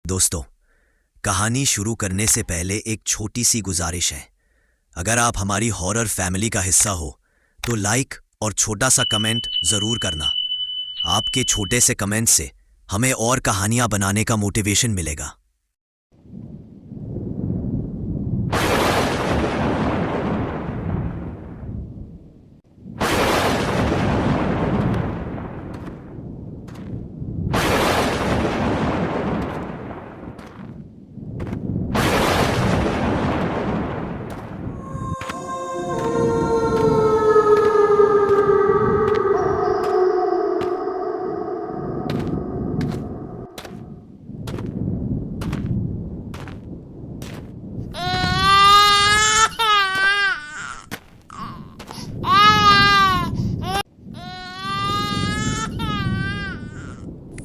दोस्तों, कहानी शुरू करने से पहले एक छोटी सी गुजारिश है। अगर आप हमारी हॉरर फैमिली का हिस्सा हो तो लाइक और छोटा सा कमेंट ज़रूर करना। आपके छोटे से कमेंट से हमें और कहानियां बनाने का मोटिवेशन मिलेगा।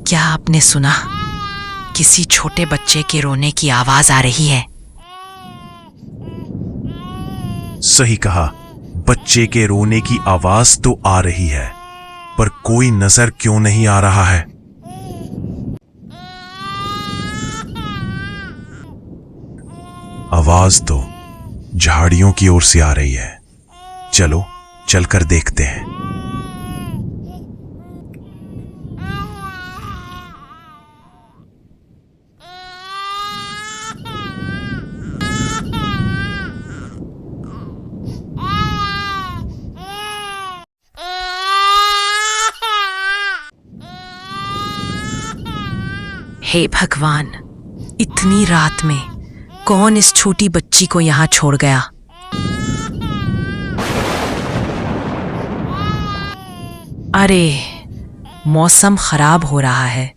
क्या आपने सुना? किसी छोटे बच्चे के रोने की आवाज आ रही है। सही कहा, बच्चे के रोने की आवाज तो आ रही है, पर कोई नजर क्यों नहीं आ रहा है? आवाज तो झाड़ियों की ओर से आ रही है। चलो चलकर देखते हैं। हे भगवान, इतनी रात में कौन इस छोटी बच्ची को यहाँ छोड़ गया? अरे, मौसम खराब हो रहा है।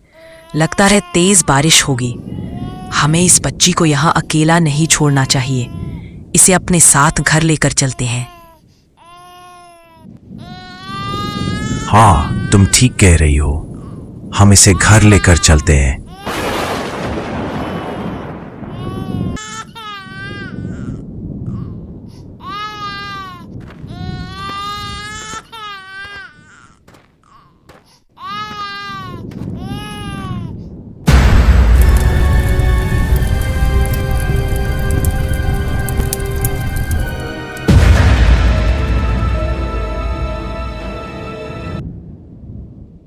लगता है तेज बारिश होगी। हमें इस बच्ची को यहाँ अकेला नहीं छोड़ना चाहिए। इसे अपने साथ घर लेकर चलते हैं। हाँ, तुम ठीक कह रही हो। हम इसे घर लेकर चलते हैं।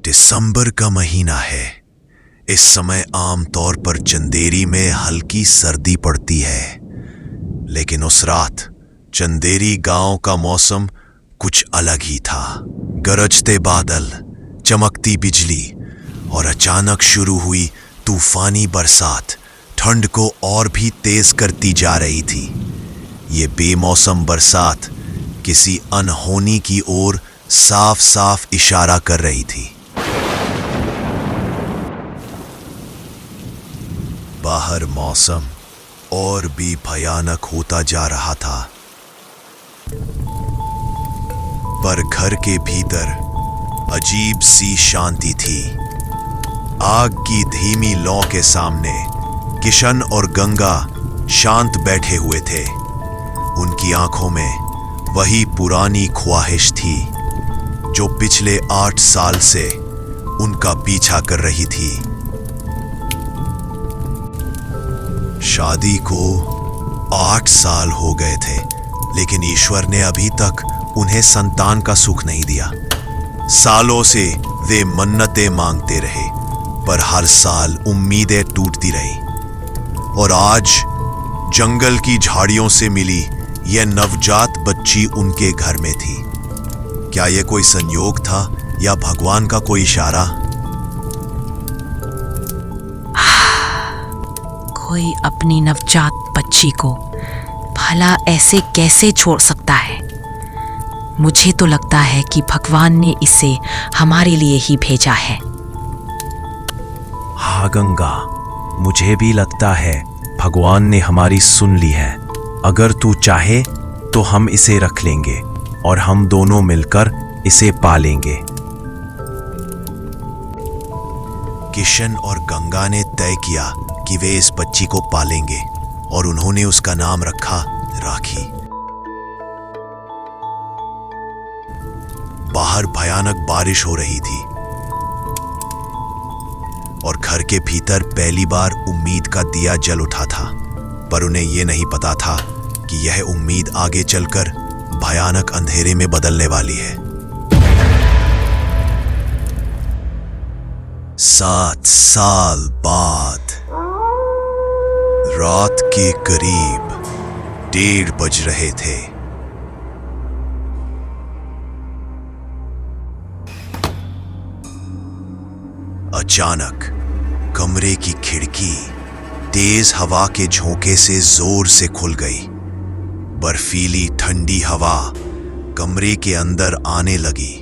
दिसंबर का महीना है। इस समय आमतौर पर चंदेरी में हल्की सर्दी पड़ती है, लेकिन उस रात चंदेरी गांव का मौसम कुछ अलग ही था। गरजते बादल, चमकती बिजली और अचानक शुरू हुई तूफानी बरसात ठंड को और भी तेज करती जा रही थी। ये बेमौसम बरसात किसी अनहोनी की ओर साफ साफ इशारा कर रही थी। बाहर मौसम और भी भयानक होता जा रहा था, पर घर के भीतर अजीब सी शांति थी। आग की धीमी लौ के सामने किशन और गंगा शांत बैठे हुए थे। उनकी आंखों में वही पुरानी ख्वाहिश थी जो पिछले 8 साल से उनका पीछा कर रही थी। शादी को 8 साल हो गए थे, लेकिन ईश्वर ने अभी तक उन्हें संतान का सुख नहीं दिया। सालों से वे मन्नतें मांगते रहे, पर हर साल उम्मीदें टूटती रही। और आज जंगल की झाड़ियों से मिली यह नवजात बच्ची उनके घर में थी। क्या यह कोई संयोग था या भगवान का कोई इशारा? कोई अपनी नवजात बच्ची को भला ऐसे कैसे छोड़ सकता है? मुझे तो लगता है कि भगवान ने इसे हमारे लिए ही भेजा है। हाँ गंगा, मुझे भी लगता है भगवान ने हमारी सुन ली है। अगर तू चाहे तो हम इसे रख लेंगे और हम दोनों मिलकर इसे पालेंगे। किशन और गंगा ने तय किया कि वे इस बच्ची को पालेंगे और उन्होंने उसका नाम रखा राखी। बाहर भयानक बारिश हो रही थी और घर के भीतर पहली बार उम्मीद का दिया जल उठा था, पर उन्हें यह नहीं पता था कि यह उम्मीद आगे चलकर भयानक अंधेरे में बदलने वाली है। 7 साल बाद रात के करीब 1:30 बज रहे थे। अचानक कमरे की खिड़की तेज हवा के झोंके से जोर से खुल गई। बर्फीली ठंडी हवा कमरे के अंदर आने लगी।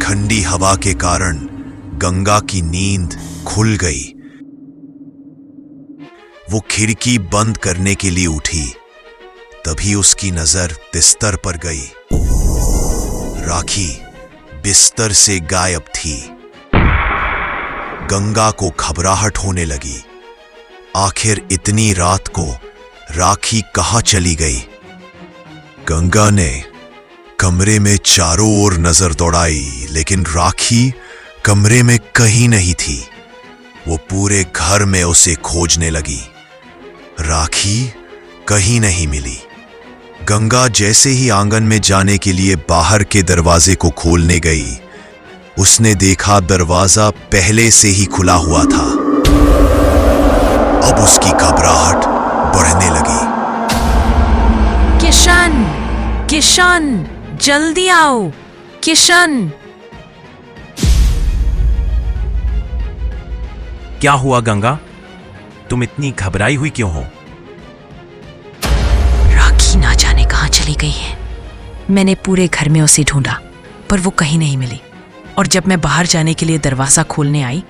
ठंडी हवा के कारण गंगा की नींद खुल गई। वो खिड़की बंद करने के लिए उठी, तभी उसकी नजर बिस्तर पर गई। राखी बिस्तर से गायब थी। गंगा को घबराहट होने लगी। आखिर इतनी रात को राखी कहां चली गई? गंगा ने कमरे में चारों ओर नजर दौड़ाई, लेकिन राखी कमरे में कहीं नहीं थी। वो पूरे घर में उसे खोजने लगी। राखी कहीं नहीं मिली। गंगा जैसे ही आंगन में जाने के लिए बाहर के दरवाजे को खोलने गई, उसने देखा दरवाजा पहले से ही खुला हुआ था। अब उसकी घबराहट बढ़ने लगी। किशन, किशन, जल्दी आओ, किशन। क्या हुआ गंगा? तुम इतनी घबराई हुई क्यों हो? राखी ना जाने कहां चली गई है। मैंने पूरे घर में उसे ढूंढा, पर वो कहीं नहीं मिली। और जब मैं बाहर जाने के लिए दरवाजा खोलने आई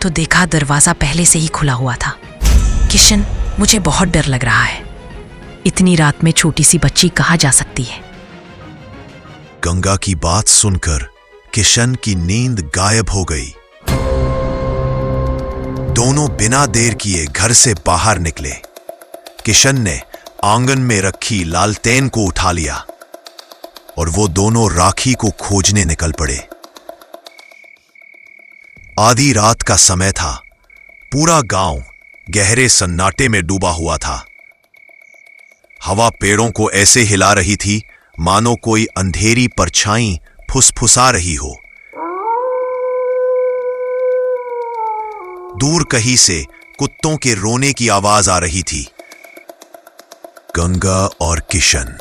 तो देखा दरवाजा पहले से ही खुला हुआ था। किशन, मुझे बहुत डर लग रहा है। इतनी रात में छोटी सी बच्ची कहां जा सकती है? गंगा की बात सुनकर किशन की नींद गायब हो गई। दोनों बिना देर किए घर से बाहर निकले। किशन ने आंगन में रखी लालटेन को उठा लिया और वो दोनों राखी को खोजने निकल पड़े। आधी रात का समय था। पूरा गांव गहरे सन्नाटे में डूबा हुआ था। हवा पेड़ों को ऐसे हिला रही थी मानो कोई अंधेरी परछाई फुसफुसा रही हो। दूर कहीं से कुत्तों के रोने की आवाज आ रही थी। गंगा और किशन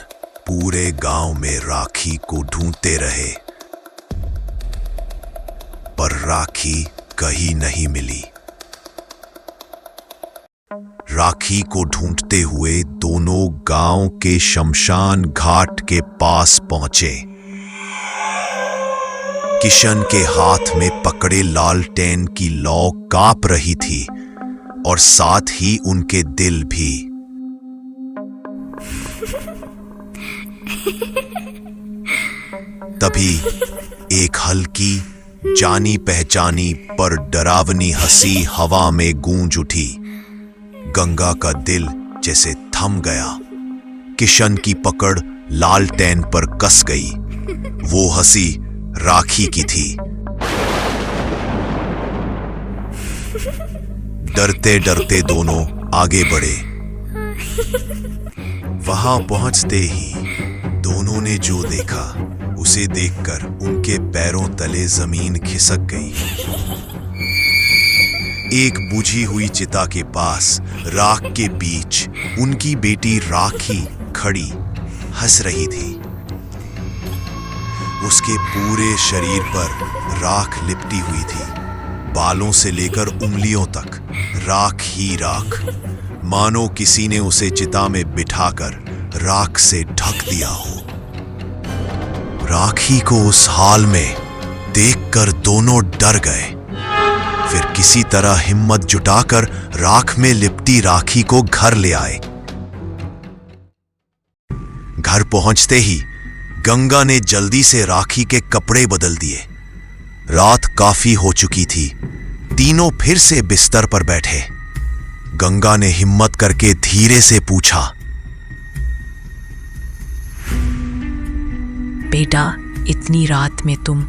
पूरे गांव में राखी को ढूंढते रहे, पर राखी कहीं नहीं मिली। राखी को ढूंढते हुए दोनों गांव के शमशान घाट के पास पहुंचे। किशन के हाथ में पकड़े लालटेन की लौ कांप रही थी और साथ ही उनके दिल भी। तभी एक हल्की जानी पहचानी पर डरावनी हंसी हवा में गूंज उठी। गंगा का दिल जैसे थम गया। किशन की पकड़ लालटेन पर कस गई। वो हंसी राखी की थी। डरते डरते दोनों आगे बढ़े। वहां पहुंचते ही दोनों ने जो देखा उसे देखकर उनके पैरों तले जमीन खिसक गई। एक बुझी हुई चिता के पास राख के बीच उनकी बेटी राखी खड़ी हंस रही थी। उसके पूरे शरीर पर राख लिपटी हुई थी। बालों से लेकर उंगलियों तक राख ही राख, मानो किसी ने उसे चिता में बिठाकर राख से ढक दिया हो। राखी को उस हाल में देखकर दोनों डर गए। फिर किसी तरह हिम्मत जुटाकर राख में लिपटी राखी को घर ले आए। घर पहुंचते ही गंगा ने जल्दी से राखी के कपड़े बदल दिए। रात काफी हो चुकी थी। तीनों फिर से बिस्तर पर बैठे। गंगा ने हिम्मत करके धीरे से पूछा, बेटा, इतनी रात में तुम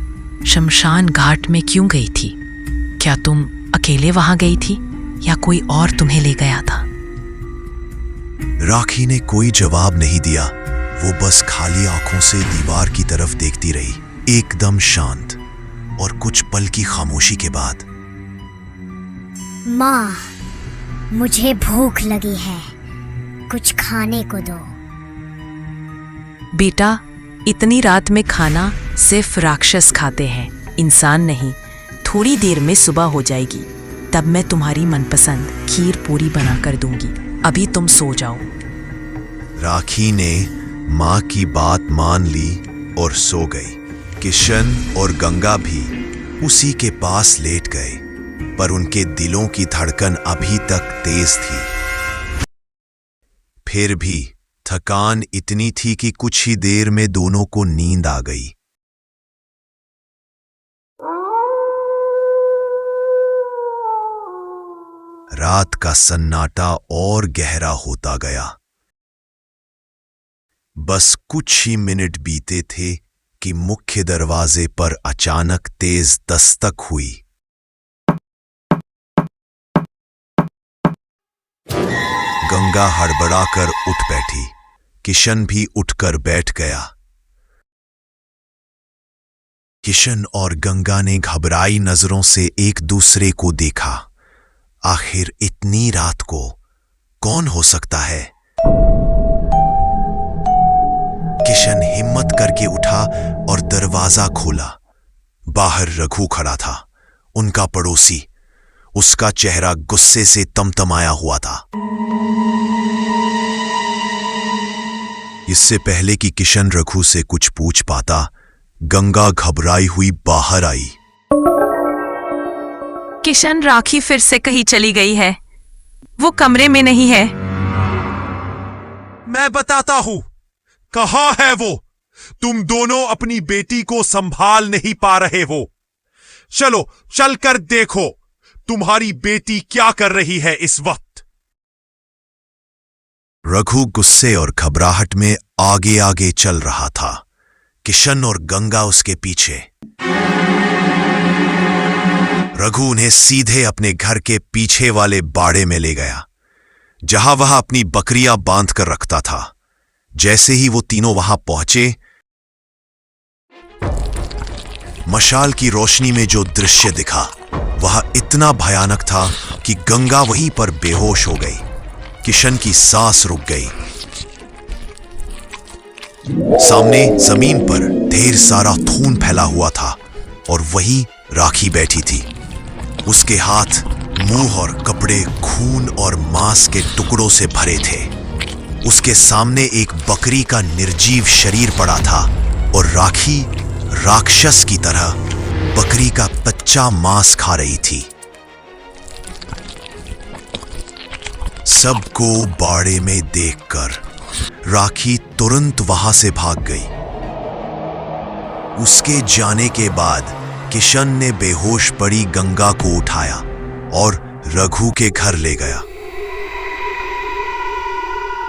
शमशान घाट में क्यों गई थी? क्या तुम अकेले वहां गई थी या कोई और तुम्हें ले गया था? राखी ने कोई जवाब नहीं दिया। वो बस खाली आंखों से दीवार की तरफ देखती रही, एकदम शांत। और कुछ पल की खामोशी के बाद, माँ, मुझे भूख लगी है, कुछ खाने को दो। बेटा, इतनी रात में खाना सिर्फ राक्षस खाते हैं, इंसान नहीं। थोड़ी देर में सुबह हो जाएगी, तब मैं तुम्हारी मनपसंद खीर पूरी बना कर दूंगी। अभी तुम सो जाओ। राखी ने माँ की बात मान ली और सो गई। किशन और गंगा भी उसी के पास लेट गए, पर उनके दिलों की धड़कन अभी तक तेज थी। फिर भी थकान इतनी थी कि कुछ ही देर में दोनों को नींद आ गई। रात का सन्नाटा और गहरा होता गया। बस कुछ ही मिनट बीते थे कि मुख्य दरवाजे पर अचानक तेज दस्तक हुई। गंगा हड़बड़ाकर उठ बैठी। किशन भी उठकर बैठ गया। किशन और गंगा ने घबराई नजरों से एक दूसरे को देखा। आखिर इतनी रात को कौन हो सकता है? किशन हिम्मत करके उठा और दरवाजा खोला। बाहर रघु खड़ा था, उनका पड़ोसी। उसका चेहरा गुस्से से तमतमाया हुआ था। इससे पहले कि किशन रघु से कुछ पूछ पाता, गंगा घबराई हुई बाहर आई। किशन, राखी फिर से कहीं चली गई है। वो कमरे में नहीं है। मैं बताता हूं, कहां है वो? तुम दोनों अपनी बेटी को संभाल नहीं पा रहे हो। चलो चलकर देखो तुम्हारी बेटी क्या कर रही है इस वक्त। रघु गुस्से और घबराहट में आगे आगे चल रहा था, किशन और गंगा उसके पीछे। रघु उन्हें सीधे अपने घर के पीछे वाले बाड़े में ले गया, जहां वह अपनी बकरियां बांध कर रखता था। जैसे ही वो तीनों वहां पहुंचे, मशाल की रोशनी में जो दृश्य दिखा वह इतना भयानक था कि गंगा वहीं पर बेहोश हो गई। किशन की सांस रुक गई। सामने जमीन पर ढेर सारा खून फैला हुआ था और वहीं राखी बैठी थी। उसके हाथ, मुंह और कपड़े खून और मांस के टुकड़ों से भरे थे। उसके सामने एक बकरी का निर्जीव शरीर पड़ा था और राखी राक्षस की तरह बकरी का कच्चा मांस खा रही थी। सबको बाड़े में देखकर राखी तुरंत वहां से भाग गई। उसके जाने के बाद किशन ने बेहोश पड़ी गंगा को उठाया और रघु के घर ले गया।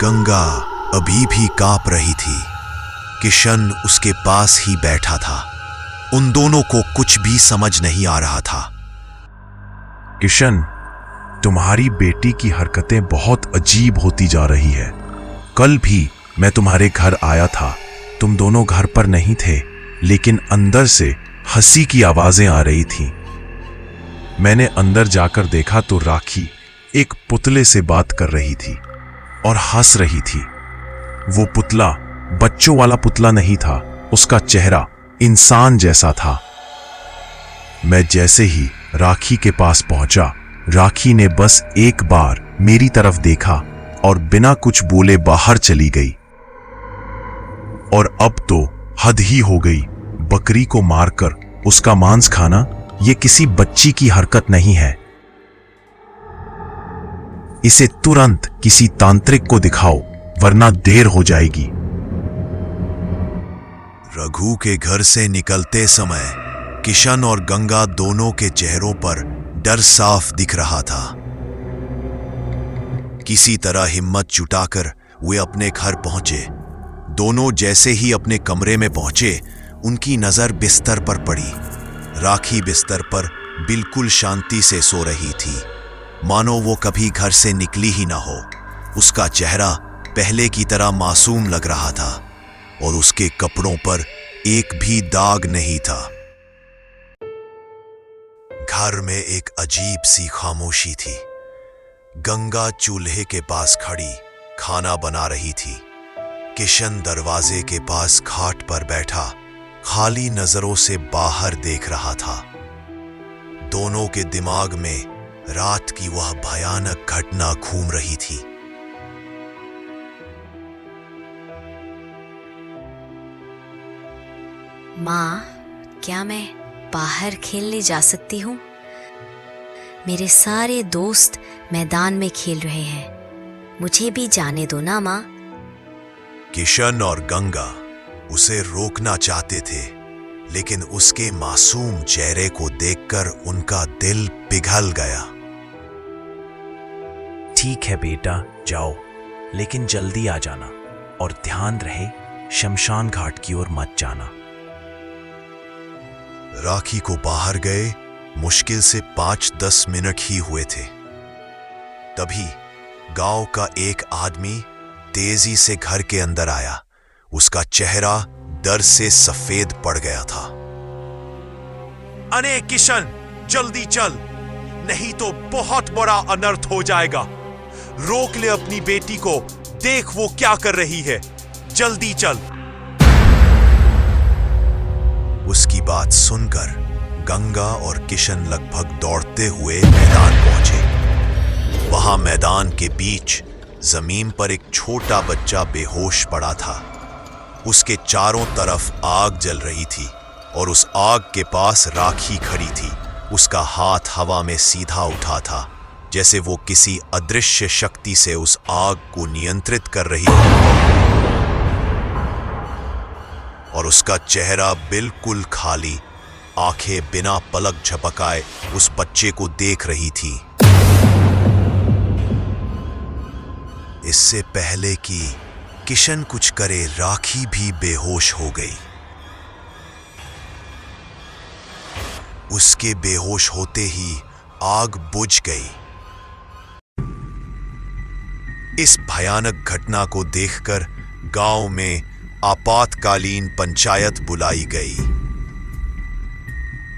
गंगा अभी भी कांप रही थी। किशन उसके पास ही बैठा था। उन दोनों को कुछ भी समझ नहीं आ रहा था। किशन, तुम्हारी बेटी की हरकतें बहुत अजीब होती जा रही है। कल भी मैं तुम्हारे घर आया था, तुम दोनों घर पर नहीं थे, लेकिन अंदर से हंसी की आवाजें आ रही थीं। मैंने अंदर जाकर देखा तो राखी एक पुतले से बात कर रही थी और हंस रही थी। वो पुतला बच्चों वाला पुतला नहीं था, उसका चेहरा इंसान जैसा था। मैं जैसे ही राखी के पास पहुंचा, राखी ने बस एक बार मेरी तरफ देखा और बिना कुछ बोले बाहर चली गई। और अब तो हद ही हो गई। बकरी को मारकर उसका मांस खाना ये किसी बच्ची की हरकत नहीं है। इसे तुरंत किसी तांत्रिक को दिखाओ, वरना देर हो जाएगी। रघु के घर से निकलते समय किशन और गंगा दोनों के चेहरों पर डर साफ दिख रहा था। किसी तरह हिम्मत जुटाकर वे अपने घर पहुंचे। दोनों जैसे ही अपने कमरे में पहुंचे, उनकी नजर बिस्तर पर पड़ी। राखी बिस्तर पर बिल्कुल शांति से सो रही थी, मानो वो कभी घर से निकली ही ना हो। उसका चेहरा पहले की तरह मासूम लग रहा था और उसके कपड़ों पर एक भी दाग नहीं था। घर में एक अजीब सी खामोशी थी। गंगा चूल्हे के पास खड़ी खाना बना रही थी। किशन दरवाजे के पास खाट पर बैठा खाली नजरों से बाहर देख रहा था। दोनों के दिमाग में रात की वह भयानक घटना घूम रही थी। माँ, क्या मैं बाहर खेलने जा सकती हूँ? मेरे सारे दोस्त मैदान में खेल रहे हैं, मुझे भी जाने दो ना माँ। किशन और गंगा उसे रोकना चाहते थे, लेकिन उसके मासूम चेहरे को देखकर उनका दिल पिघल गया। ठीक है बेटा, जाओ, लेकिन जल्दी आ जाना और ध्यान रहे शमशान घाट की ओर मत जाना। राखी को बाहर गए मुश्किल से 5-10 मिनट ही हुए थे। तभी गांव का एक आदमी तेजी से घर के अंदर आया। उसका चेहरा डर से सफेद पड़ गया था। अरे किशन, जल्दी चल, नहीं तो बहुत बड़ा अनर्थ हो जाएगा। रोक ले अपनी बेटी को, देख वो क्या कर रही है, जल्दी चल। उसकी बात सुनकर गंगा और किशन लगभग दौड़ते हुए मैदान पहुंचे। वहां मैदान के बीच जमीन पर एक छोटा बच्चा बेहोश पड़ा था। उसके चारों तरफ आग जल रही थी और उस आग के पास राखी खड़ी थी। उसका हाथ हवा में सीधा उठा था, जैसे वो किसी अदृश्य शक्ति से उस आग को नियंत्रित कर रही हो। और उसका चेहरा बिल्कुल खाली, आंखें बिना पलक झपकाए उस बच्चे को देख रही थी। इससे पहले कि किशन कुछ करे, राखी भी बेहोश हो गई। उसके बेहोश होते ही आग बुझ गई। इस भयानक घटना को देखकर गांव में आपातकालीन पंचायत बुलाई गई।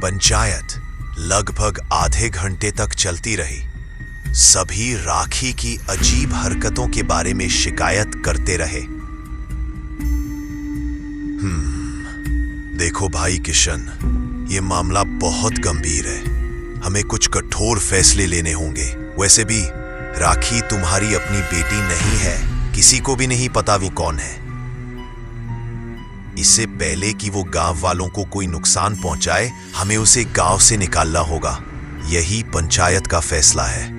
पंचायत लगभग आधे घंटे तक चलती रही। सभी राखी की अजीब हरकतों के बारे में शिकायत करते रहे। देखो भाई किशन, ये मामला बहुत गंभीर है। हमें कुछ कठोर फैसले लेने होंगे। वैसे भी राखी तुम्हारी अपनी बेटी नहीं है, किसी को भी नहीं पता वो कौन है। इससे पहले कि वो गांव वालों को कोई नुकसान पहुंचाए, हमें उसे गांव से निकालना होगा। यही पंचायत का फैसला है।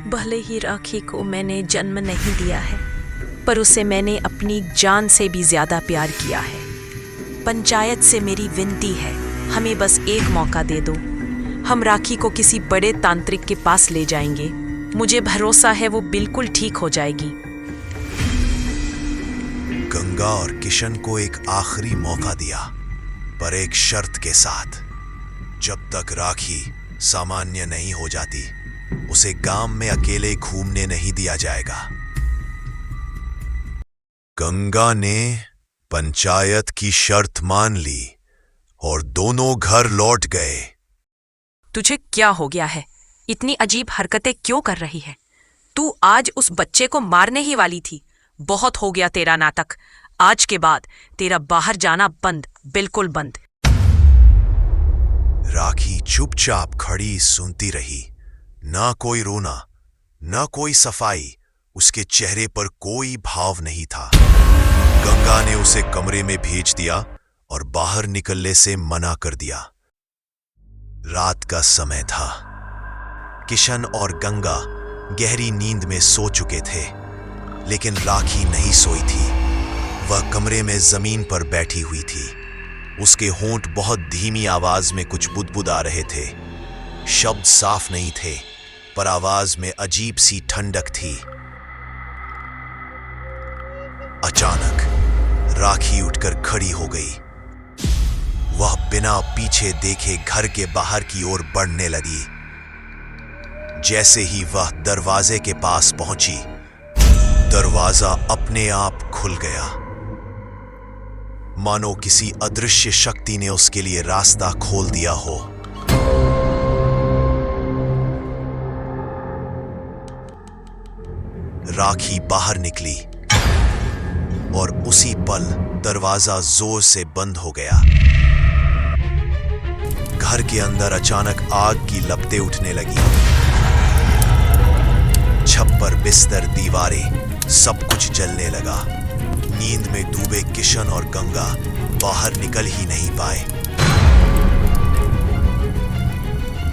भले ही राखी को मैंने जन्म नहीं दिया है, पर उसे मैंने अपनी जान से भी ज्यादा प्यार किया है। पंचायत से मेरी विनती है, हमें बस एक मौका दे दो। हम राखी को किसी बड़े तांत्रिक के पास ले जाएंगे। मुझे भरोसा है वो बिल्कुल ठीक हो जाएगी। गंगा और किशन को एक आखिरी मौका दिया, पर एक शर्त के साथ। जब तक राखी सामान्य नहीं हो जाती, उसे गांव में अकेले घूमने नहीं दिया जाएगा। गंगा ने पंचायत की शर्त मान ली और दोनों घर लौट गए। तुझे क्या हो गया है? इतनी अजीब हरकतें क्यों कर रही है? तू आज उस बच्चे को मारने ही वाली थी। बहुत हो गया तेरा नाटक। आज के बाद तेरा बाहर जाना बंद, बिल्कुल बंद। राखी चुपचाप खड़ी सुनती रही। ना कोई रोना, ना कोई सफाई, उसके चेहरे पर कोई भाव नहीं था। गंगा ने उसे कमरे में भेज दिया और बाहर निकलने से मना कर दिया। रात का समय था। किशन और गंगा गहरी नींद में सो चुके थे, लेकिन राखी नहीं सोई थी। वह कमरे में जमीन पर बैठी हुई थी। उसके होंठ बहुत धीमी आवाज में कुछ बुदबुदा रहे थे। शब्द साफ नहीं थे, पर आवाज में अजीब सी ठंडक थी। अचानक राखी उठकर खड़ी हो गई। वह बिना पीछे देखे घर के बाहर की ओर बढ़ने लगी। जैसे ही वह दरवाजे के पास पहुंची, दरवाजा अपने आप खुल गया, मानो किसी अदृश्य शक्ति ने उसके लिए रास्ता खोल दिया हो। राखी बाहर निकली और उसी पल दरवाजा जोर से बंद हो गया। घर के अंदर अचानक आग की लपटें उठने लगी। छप्पर, बिस्तर, दीवारें, सब कुछ जलने लगा। नींद में डूबे किशन और गंगा बाहर निकल ही नहीं पाए।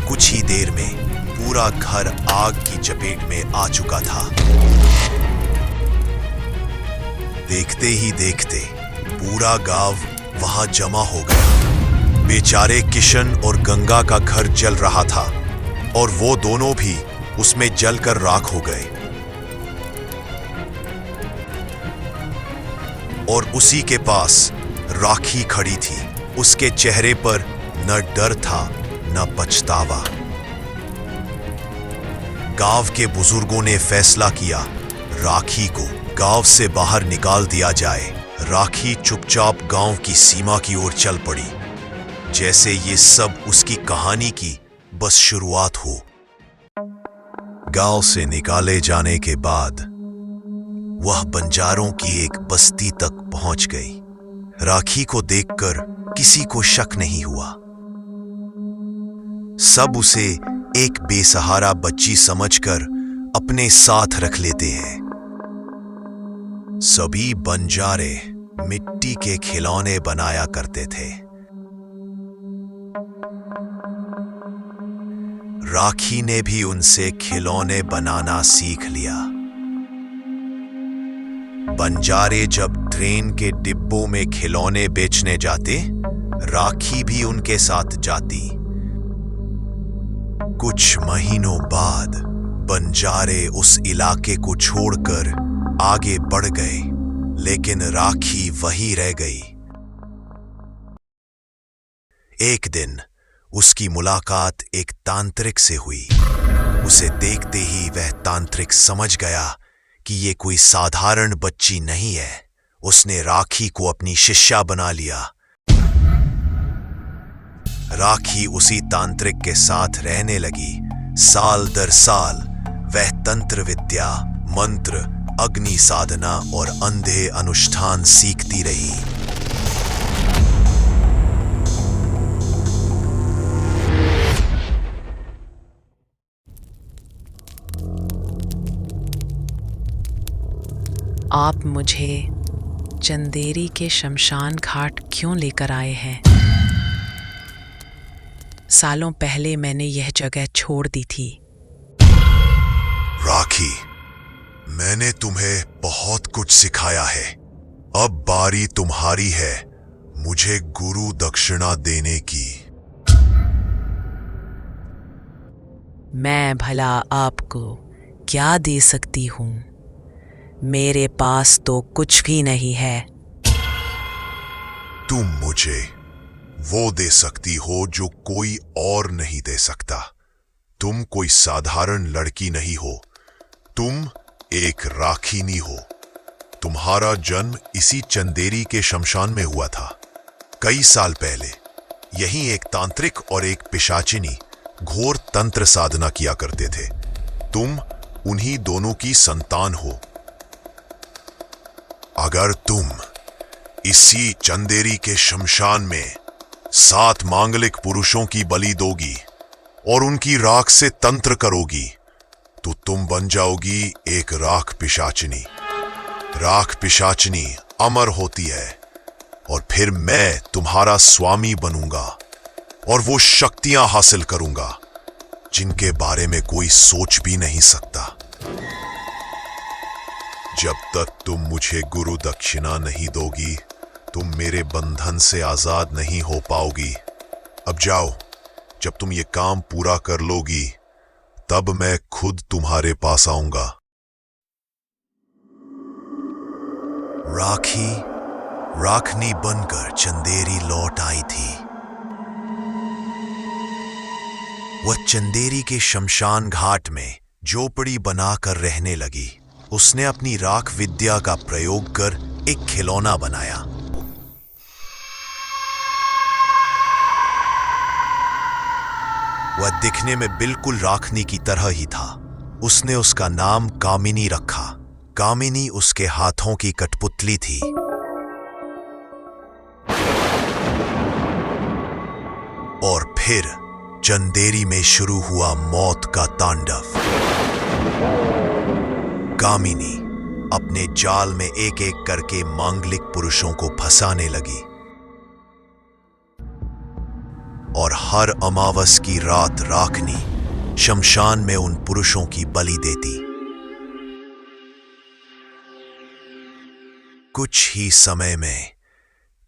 कुछ ही देर में पूरा घर आग की चपेट में आ चुका था। देखते ही देखते पूरा गांव वहां जमा हो गया। बेचारे किशन और गंगा का घर जल रहा था और वो दोनों भी उसमें जलकर राख हो गए। और उसी के पास राखी खड़ी थी। उसके चेहरे पर न डर था न पछतावा। गांव के बुजुर्गों ने फैसला किया, राखी को गांव से बाहर निकाल दिया जाए। राखी चुपचाप गांव की सीमा की ओर चल पड़ी, जैसे ये सब उसकी कहानी की बस शुरुआत हो। गांव से निकाले जाने के बाद वह बंजारों की एक बस्ती तक पहुंच गई। राखी को देखकर किसी को शक नहीं हुआ। सब उसे एक बेसहारा बच्ची समझकर अपने साथ रख लेते हैं। सभी बंजारे मिट्टी के खिलौने बनाया करते थे। राखी ने भी उनसे खिलौने बनाना सीख लिया। बंजारे जब ट्रेन के डिब्बों में खिलौने बेचने जाते, राखी भी उनके साथ जाती। कुछ महीनों बाद बंजारे उस इलाके को छोड़कर आगे बढ़ गए, लेकिन राखी वहीं रह गई। एक दिन उसकी मुलाकात एक तांत्रिक से हुई। उसे देखते ही वह तांत्रिक समझ गया कि ये कोई साधारण बच्ची नहीं है। उसने राखी को अपनी शिष्या बना लिया। राखी उसी तांत्रिक के साथ रहने लगी। साल दर साल वह तंत्र विद्या, मंत्र, अग्नि साधना और अंधे अनुष्ठान सीखती रही। आप मुझे चंदेरी के शमशान घाट क्यों लेकर आए हैं? सालों पहले मैंने यह जगह छोड़ दी थी। राखी, मैंने तुम्हें बहुत कुछ सिखाया है। अब बारी तुम्हारी है मुझे गुरु दक्षिणा देने की। मैं भला आपको क्या दे सकती हूं? मेरे पास तो कुछ भी नहीं है। तुम मुझे वो दे सकती हो जो कोई और नहीं दे सकता। तुम कोई साधारण लड़की नहीं हो, तुम एक राखीनी हो। तुम्हारा जन्म इसी चंदेरी के शमशान में हुआ था। कई साल पहले यहीं एक तांत्रिक और एक पिशाचिनी घोर तंत्र साधना किया करते थे। तुम उन्हीं दोनों की संतान हो। अगर तुम इसी चंदेरी के शमशान में 7 मांगलिक पुरुषों की बलि दोगी और उनकी राख से तंत्र करोगी, तो तुम बन जाओगी एक राख पिशाचिनी। राख पिशाचिनी अमर होती है और फिर मैं तुम्हारा स्वामी बनूंगा और वो शक्तियां हासिल करूंगा जिनके बारे में कोई सोच भी नहीं सकता। जब तक तुम मुझे गुरु दक्षिणा नहीं दोगी, तुम मेरे बंधन से आजाद नहीं हो पाओगी। अब जाओ, जब तुम ये काम पूरा कर लोगी, तब मैं खुद तुम्हारे पास आऊंगा। राखी राखनी बनकर चंदेरी लौट आई थी। वह चंदेरी के शमशान घाट में झोपड़ी बनाकर रहने लगी। उसने अपनी राख विद्या का प्रयोग कर एक खिलौना बनाया। वह दिखने में बिल्कुल राखनी की तरह ही था। उसने उसका नाम कामिनी रखा। कामिनी उसके हाथों की कठपुतली थी। और फिर चंदेरी में शुरू हुआ मौत का तांडव। कामिनी अपने जाल में एक एक करके मांगलिक पुरुषों को फंसाने लगी और हर अमावस की रात राखनी शमशान में उन पुरुषों की बलि देती। कुछ ही समय में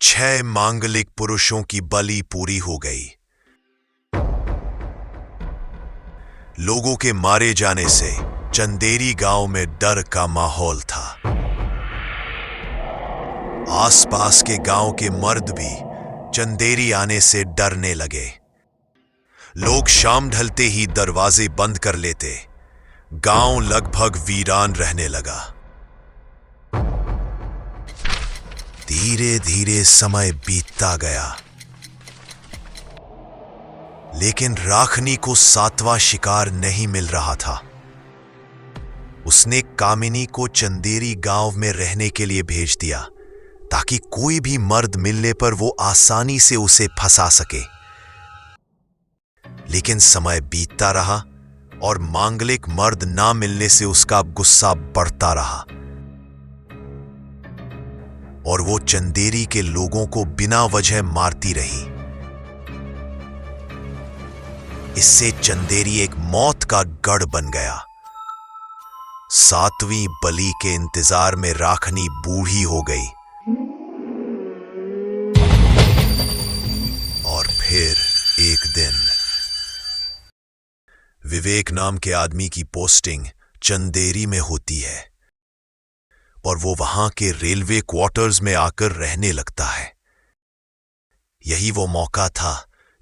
6 मांगलिक पुरुषों की बलि पूरी हो गई। लोगों के मारे जाने से चंदेरी गांव में डर का माहौल था। आसपास के गांव के मर्द भी चंदेरी आने से डरने लगे। लोग शाम ढलते ही दरवाजे बंद कर लेते। गांव लगभग वीरान रहने लगा। धीरे धीरे समय बीतता गया, लेकिन राखनी को 7वां शिकार नहीं मिल रहा था। उसने कामिनी को चंदेरी गांव में रहने के लिए भेज दिया ताकि कोई भी मर्द मिलने पर वो आसानी से उसे फंसा सके। लेकिन समय बीतता रहा और मांगलिक मर्द ना मिलने से उसका गुस्सा बढ़ता रहा और वो चंदेरी के लोगों को बिना वजह मारती रही। इससे चंदेरी एक मौत का गढ़ बन गया। 7वीं बलि के इंतजार में राखनी बूढ़ी हो गई और फिर एक दिन विवेक नाम के आदमी की पोस्टिंग चंदेरी में होती है और वो वहां के रेलवे क्वार्टर्स में आकर रहने लगता है। यही वो मौका था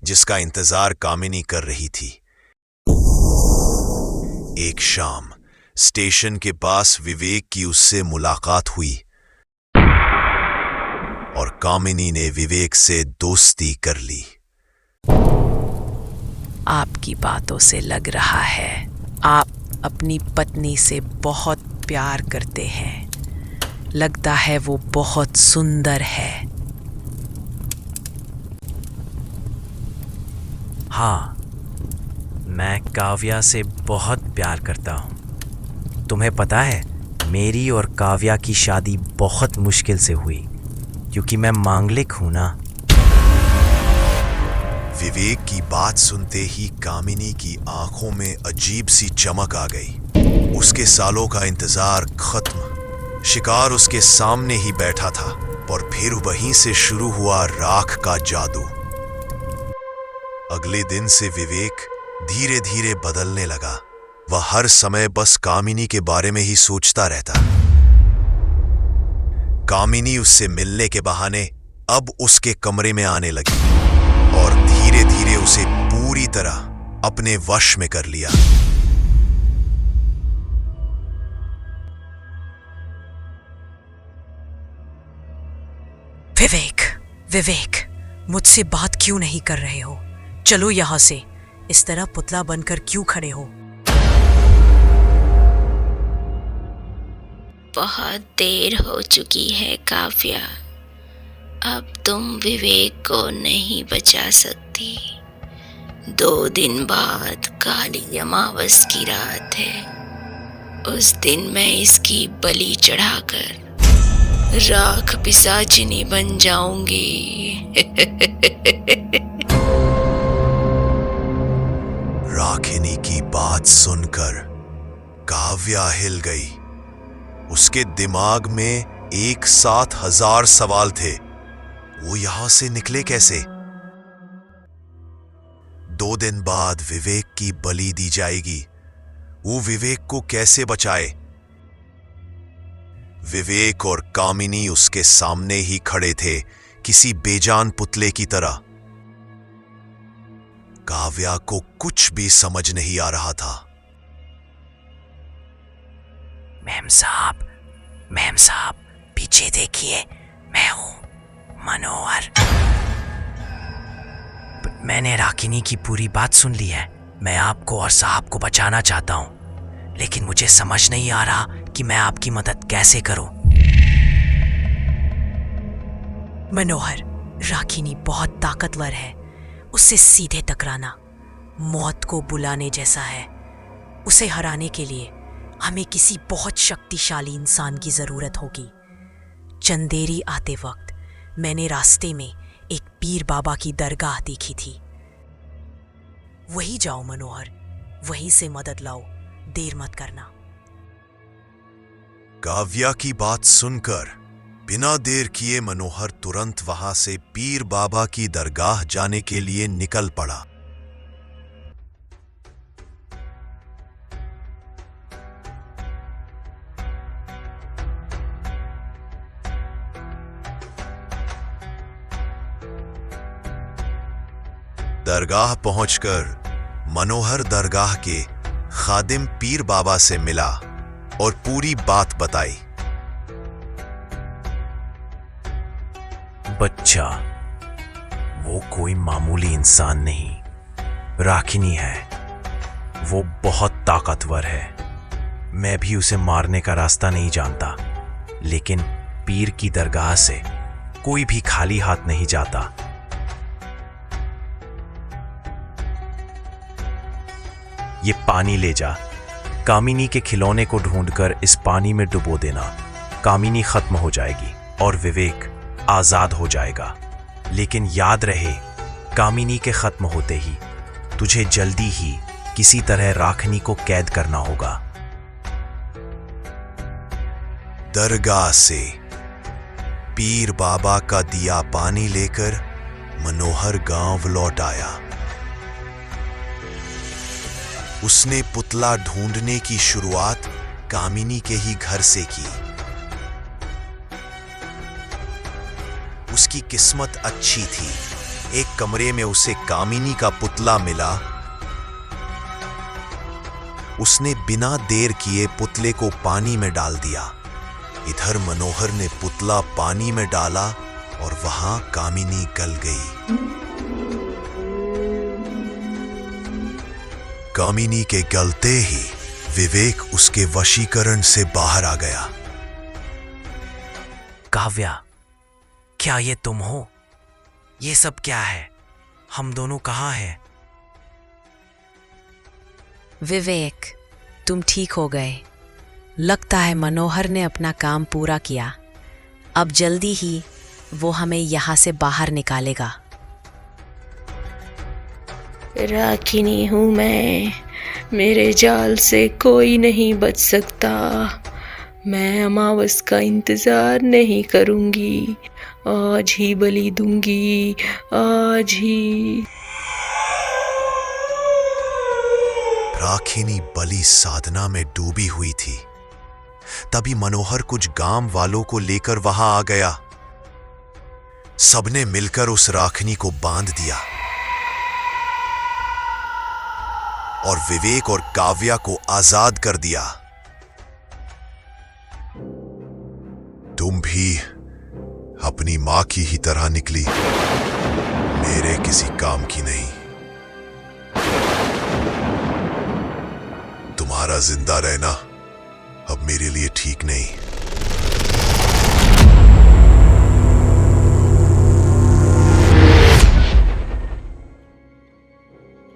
जिसका इंतजार कामिनी कर रही थी। एक शाम स्टेशन के पास विवेक की उससे मुलाकात हुई और कामिनी ने विवेक से दोस्ती कर ली। आपकी बातों से लग रहा है आप अपनी पत्नी से बहुत प्यार करते हैं। लगता है वो बहुत सुंदर है। हाँ, मैं काव्या से बहुत प्यार करता हूँ। तुम्हें पता है, मेरी और काव्या की शादी बहुत मुश्किल से हुई क्योंकि मैं मांगलिक हूं ना। विवेक की बात सुनते ही कामिनी की आंखों में अजीब सी चमक आ गई। उसके सालों का इंतजार खत्म। शिकार उसके सामने ही बैठा था और फिर वहीं से शुरू हुआ राख का जादू। अगले दिन से विवेक धीरे धीरे बदलने लगा। वह हर समय बस कामिनी के बारे में ही सोचता रहता। कामिनी उससे मिलने के बहाने अब उसके कमरे में आने लगी और धीरे धीरे उसे पूरी तरह अपने वश में कर लिया। विवेक, मुझसे बात क्यों नहीं कर रहे हो? चलो यहां से। इस तरह पुतला बनकर क्यों खड़े हो? बहुत देर हो चुकी है काव्या। अब तुम विवेक को नहीं बचा सकती। 2 दिन बाद काली अमावस की रात है। उस दिन मैं इसकी बलि चढ़ाकर राख पिशाचिनी बन जाऊंगी। राखिनी की बात सुनकर काव्या हिल गई। उसके दिमाग में एक साथ 1000 सवाल थे। वो यहां से निकले कैसे? 2 दिन बाद विवेक की बलि दी जाएगी। वो विवेक को कैसे बचाए? विवेक और कामिनी उसके सामने ही खड़े थे, किसी बेजान पुतले की तरह। काव्या को कुछ भी समझ नहीं आ रहा था। मैम साहब, पीछे देखिए, मैं हूं मनोहर। मैंने राकिनी की पूरी बात सुन ली है। मैं आपको और साहब को बचाना चाहता हूं, लेकिन मुझे समझ नहीं आ रहा कि मैं आपकी मदद कैसे करूं। मनोहर, राखिनी बहुत ताकतवर है। उससे सीधे टकराना मौत को बुलाने जैसा है। उसे हराने के लिए हमें किसी बहुत शक्तिशाली इंसान की जरूरत होगी। चंदेरी आते वक्त मैंने रास्ते में एक पीर बाबा की दरगाह देखी थी। वहीं जाओ मनोहर, वहीं से मदद लाओ, देर मत करना। काव्या की बात सुनकर बिना देर किए मनोहर तुरंत वहां से पीर बाबा की दरगाह जाने के लिए निकल पड़ा। दरगाह पहुंचकर मनोहर दरगाह के खादिम पीर बाबा से मिला और पूरी बात बताई। बच्चा, वो कोई मामूली इंसान नहीं, राखिनी है। वो बहुत ताकतवर है। मैं भी उसे मारने का रास्ता नहीं जानता, लेकिन पीर की दरगाह से कोई भी खाली हाथ नहीं जाता। ये पानी ले जा। कामिनी के खिलौने को ढूंढकर इस पानी में डुबो देना। कामिनी खत्म हो जाएगी और विवेक आजाद हो जाएगा। लेकिन याद रहे, कामिनी के खत्म होते ही तुझे जल्दी ही किसी तरह राखनी को कैद करना होगा। दरगाह से पीर बाबा का दिया पानी लेकर मनोहर गांव लौट आया। उसने पुतला ढूंढने की शुरुआत कामिनी के ही घर से की। उसकी किस्मत अच्छी थी। एक कमरे में उसे कामिनी का पुतला मिला। उसने बिना देर किए पुतले को पानी में डाल दिया। इधर मनोहर ने पुतला पानी में डाला और वहां कामिनी गल गई। कामिनी के गलते ही विवेक उसके वशीकरण से बाहर आ गया। काव्या, क्या ये तुम हो? ये सब क्या है? हम दोनों कहाँ हैं? विवेक, तुम ठीक हो गए। लगता है मनोहर ने अपना काम पूरा किया। अब जल्दी ही वो हमें यहाँ से बाहर निकालेगा। राखिनी हूँ मैं, मेरे जाल से कोई नहीं बच सकता। मैं अमावस का इंतजार नहीं करूंगी, आज ही बलि दूंगी, आज ही। राखिनी बलि साधना में डूबी हुई थी। तभी मनोहर कुछ गांव वालों को लेकर वहां आ गया। सबने मिलकर उस राखिनी को बांध दिया और विवेक और काव्या को आजाद कर दिया। तुम भी अपनी मां की ही तरह निकली, मेरे किसी काम की नहीं। तुम्हारा जिंदा रहना अब मेरे लिए ठीक नहीं।